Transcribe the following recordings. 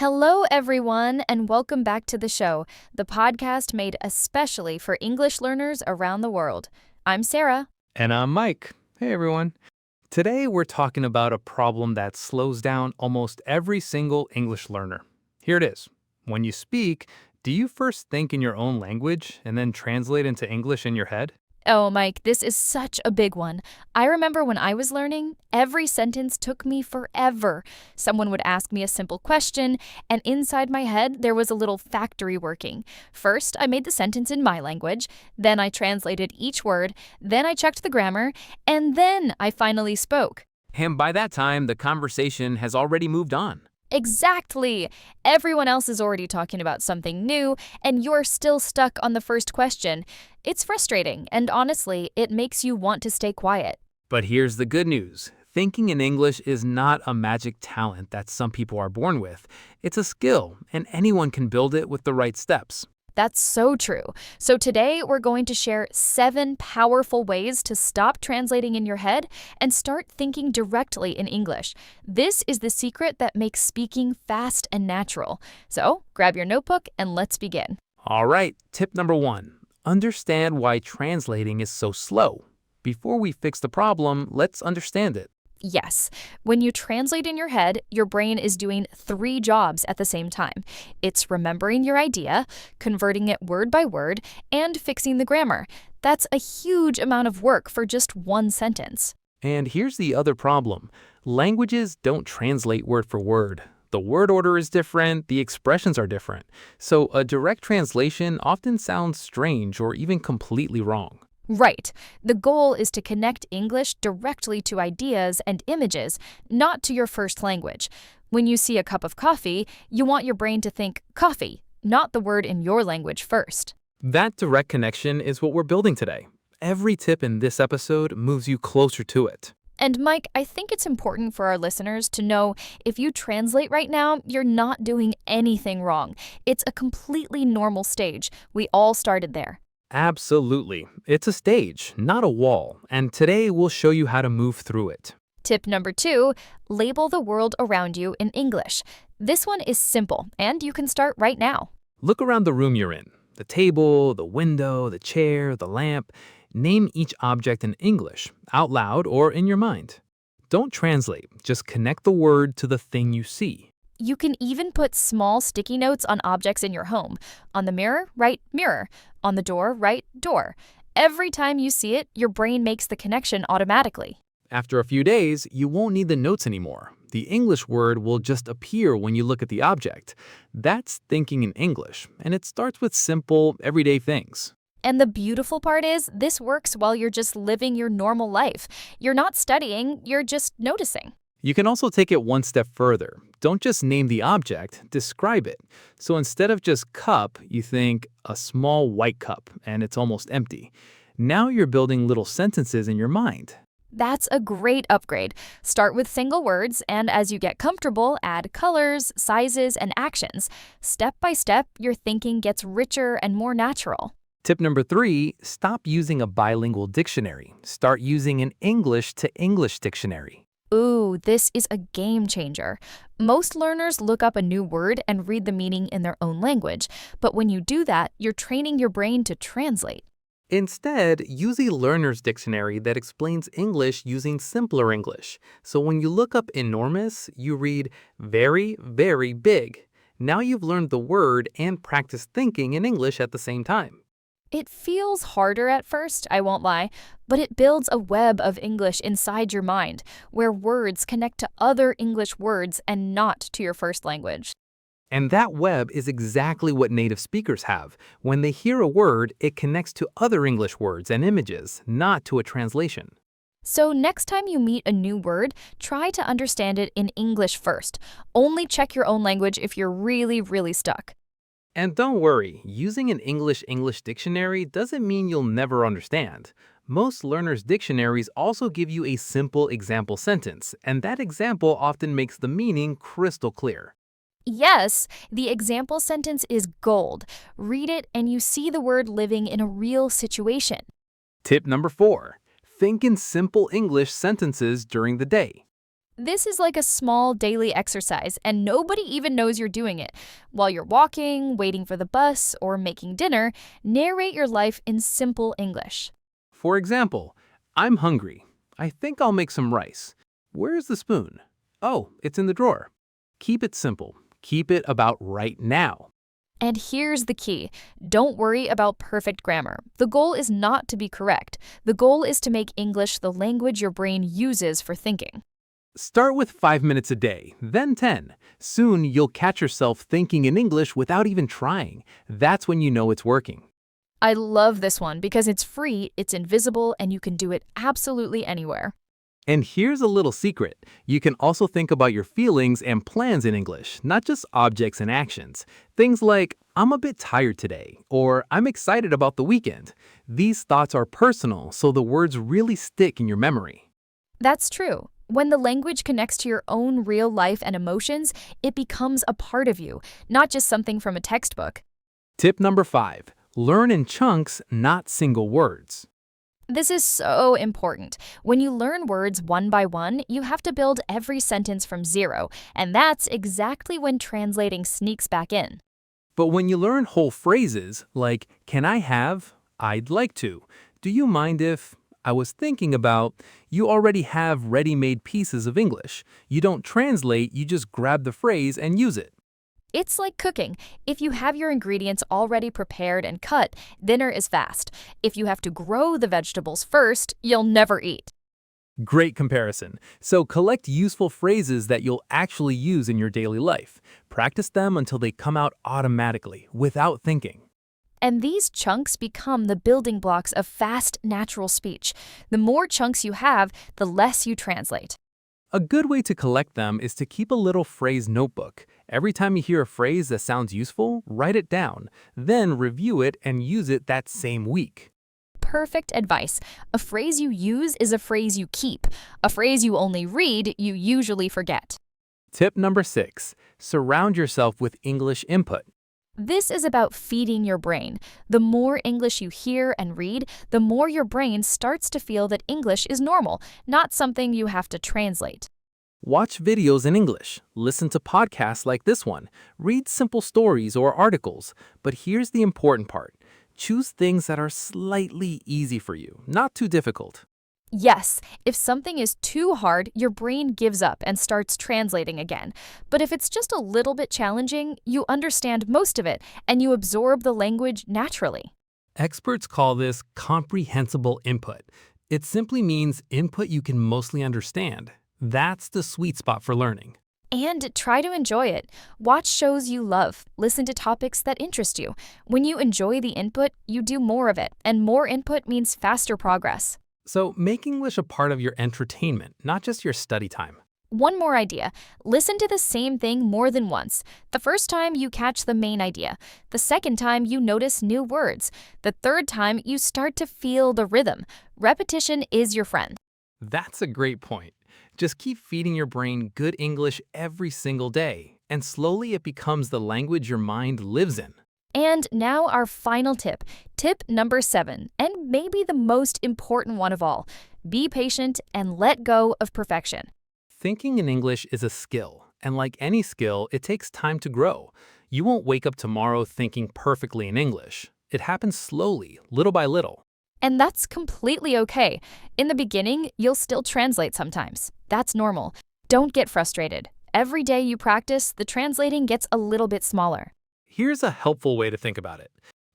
Hello, everyone, and welcome back to the show, the podcast made especially for English learners around the world. I'm Sarah. And I'm Mike. Hey, everyone. Today, we're talking about a problem that slows down almost every single English learner. Here it is. When you speak, do you first think in your own language and then translate into English in your head? Oh, Mike, this is such a big one. I remember when I was learning, every sentence took me forever. Someone would ask me a simple question, and inside my head, there was a little factory working. First, I made the sentence in my language, then I translated each word, then I checked the grammar, and then I finally spoke. And by that time, the conversation has already moved on. Exactly! Everyone else is already talking about something new, and you're still stuck on the first question. It's frustrating, and honestly, it makes you want to stay quiet. But here's the good news. Thinking in English is not a magic talent that some people are born with. It's a skill, and anyone can build it with the right steps. That's so true. So today, we're going to share 7 powerful ways to stop translating in your head and start thinking directly in English. This is the secret that makes speaking fast and natural. So grab your notebook and let's begin. All right, tip number 1. Understand why translating is so slow. Before we fix the problem, let's understand it. Yes, when you translate in your head, your brain is doing 3 jobs at the same time. It's remembering your idea, converting it word by word, and fixing the grammar. That's a huge amount of work for just one sentence. And here's the other problem. Languages don't translate word for word. The word order is different, the expressions are different. So a direct translation often sounds strange or even completely wrong. Right. The goal is to connect English directly to ideas and images, not to your first language. When you see a cup of coffee, you want your brain to think coffee, not the word in your language first. That direct connection is what we're building today. Every tip in this episode moves you closer to it. And Mike, I think it's important for our listeners to know if you translate right now, you're not doing anything wrong. It's a completely normal stage. We all started there. Absolutely. It's a stage, not a wall, and today we'll show you how to move through it. Tip number 2, label the world around you in English. This one is simple, and you can start right now. Look around the room you're in. The table, the window, the chair, the lamp. Name each object in English, out loud or in your mind. Don't translate, just connect the word to the thing you see. You can even put small sticky notes on objects in your home. On the mirror, write mirror. On the door, write door. Every time you see it, your brain makes the connection automatically. After a few days, you won't need the notes anymore. The English word will just appear when you look at the object. That's thinking in English, and it starts with simple, everyday things. And the beautiful part is, this works while you're just living your normal life. You're not studying, you're just noticing. You can also take it one step further. Don't just name the object, describe it. So instead of just cup, you think a small white cup, and it's almost empty. Now you're building little sentences in your mind. That's a great upgrade. Start with single words, and as you get comfortable, add colors, sizes, and actions. Step by step, your thinking gets richer and more natural. Tip number 3, stop using a bilingual dictionary. Start using an English to English dictionary. Ooh, this is a game changer. Most learners look up a new word and read the meaning in their own language, but when you do that, you're training your brain to translate. Instead, use a learner's dictionary that explains English using simpler English. So when you look up enormous, you read very, very big. Now you've learned the word and practiced thinking in English at the same time. It feels harder at first, I won't lie, but it builds a web of English inside your mind, where words connect to other English words and not to your first language. And that web is exactly what native speakers have. When they hear a word, it connects to other English words and images, not to a translation. So next time you meet a new word, try to understand it in English first. Only check your own language if you're really stuck. And don't worry, using an English dictionary doesn't mean you'll never understand. Most learners' dictionaries also give you a simple example sentence, and that example often makes the meaning crystal clear. Yes, the example sentence is gold. Read it and you see the word living in a real situation. Tip number 4, think in simple English sentences during the day. This is like a small daily exercise, and nobody even knows you're doing it. While you're walking, waiting for the bus, or making dinner, narrate your life in simple English. For example, I'm hungry. I think I'll make some rice. Where's the spoon? Oh, it's in the drawer. Keep it simple. Keep it about right now. And here's the key: don't worry about perfect grammar. The goal is not to be correct. The goal is to make English the language your brain uses for thinking. Start with 5 minutes a day, then 10. Soon you'll catch yourself thinking in English without even trying. That's when you know it's working. I love this one because it's free, it's invisible, and you can do it absolutely anywhere. And here's a little secret. You can also think about your feelings and plans in English, not just objects and actions. Things like, I'm a bit tired today, or I'm excited about the weekend. These thoughts are personal, so the words really stick in your memory. That's true. When the language connects to your own real life and emotions, it becomes a part of you, not just something from a textbook. Tip number 5. Learn in chunks, not single words. This is so important. When you learn words one by one, you have to build every sentence from zero, and that's exactly when translating sneaks back in. But when you learn whole phrases like, can I have, I'd like to, do you mind if, I was thinking about, you already have ready-made pieces of English. You don't translate, you just grab the phrase and use it. It's like cooking. If you have your ingredients already prepared and cut, dinner is fast. If you have to grow the vegetables first, you'll never eat. Great comparison. So collect useful phrases that you'll actually use in your daily life. Practice them until they come out automatically, without thinking. And these chunks become the building blocks of fast, natural speech. The more chunks you have, the less you translate. A good way to collect them is to keep a little phrase notebook. Every time you hear a phrase that sounds useful, write it down. Then review it and use it that same week. Perfect advice. A phrase you use is a phrase you keep. A phrase you only read, you usually forget. Tip number 6. Surround yourself with English input. This is about feeding your brain. The more English you hear and read, the more your brain starts to feel that English is normal, not something you have to translate. Watch videos in English, listen to podcasts like this one, read simple stories or articles. But here's the important part. Choose things that are slightly easy for you, not too difficult. Yes, if something is too hard, your brain gives up and starts translating again. But if it's just a little bit challenging, you understand most of it and you absorb the language naturally. Experts call this comprehensible input. It simply means input you can mostly understand. That's the sweet spot for learning. And try to enjoy it. Watch shows you love. Listen to topics that interest you. When you enjoy the input, you do more of it, and more input means faster progress. So make English a part of your entertainment, not just your study time. One more idea. Listen to the same thing more than once. The first time you catch the main idea. The second time you notice new words. The third time you start to feel the rhythm. Repetition is your friend. That's a great point. Just keep feeding your brain good English every single day, and slowly it becomes the language your mind lives in. And now our final tip. Tip number 7, and maybe the most important one of all. Be patient and let go of perfection. Thinking in English is a skill, and like any skill, it takes time to grow. You won't wake up tomorrow thinking perfectly in English. It happens slowly, little by little. And that's completely okay. In the beginning, you'll still translate sometimes. That's normal. Don't get frustrated. Every day you practice, the translating gets a little bit smaller. Here's a helpful way to think about it.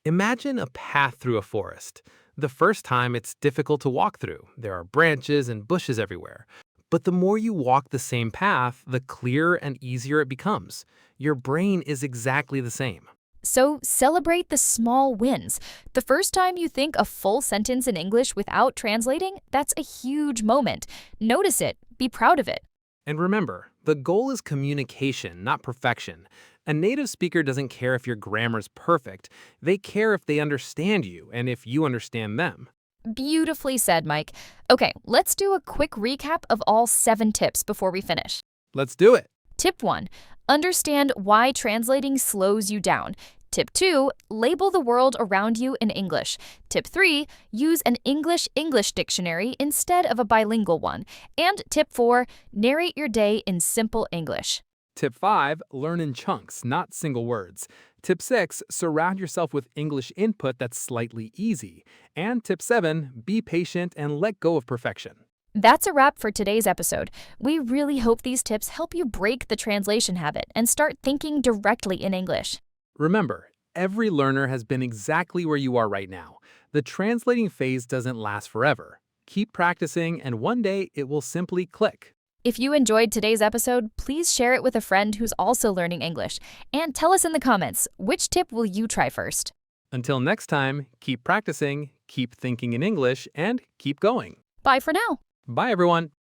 Imagine a path through a forest. The first time, it's difficult to walk through. There are branches and bushes everywhere. But the more you walk the same path, the clearer and easier it becomes. Your brain is exactly the same. So celebrate the small wins. The first time you think a full sentence in English without translating, that's a huge moment. Notice it. Be proud of it. And remember, the goal is communication, not perfection. A native speaker doesn't care if your grammar's perfect. They care if they understand you and if you understand them. Beautifully said, Mike. Okay, let's do a quick recap of all 7 tips before we finish. Let's do it. Tip 1. Understand why translating slows you down. Tip 2, label the world around you in English. Tip 3, use an English dictionary instead of a bilingual one. And tip 4, narrate your day in simple English. Tip 5, learn in chunks, not single words. Tip 6, surround yourself with English input that's slightly easy. And tip 7, be patient and let go of perfection. That's a wrap for today's episode. We really hope these tips help you break the translation habit and start thinking directly in English. Remember, every learner has been exactly where you are right now. The translating phase doesn't last forever. Keep practicing, and one day it will simply click. If you enjoyed today's episode, please share it with a friend who's also learning English. And tell us in the comments, which tip will you try first? Until next time, keep practicing, keep thinking in English, and keep going. Bye for now. Bye, everyone.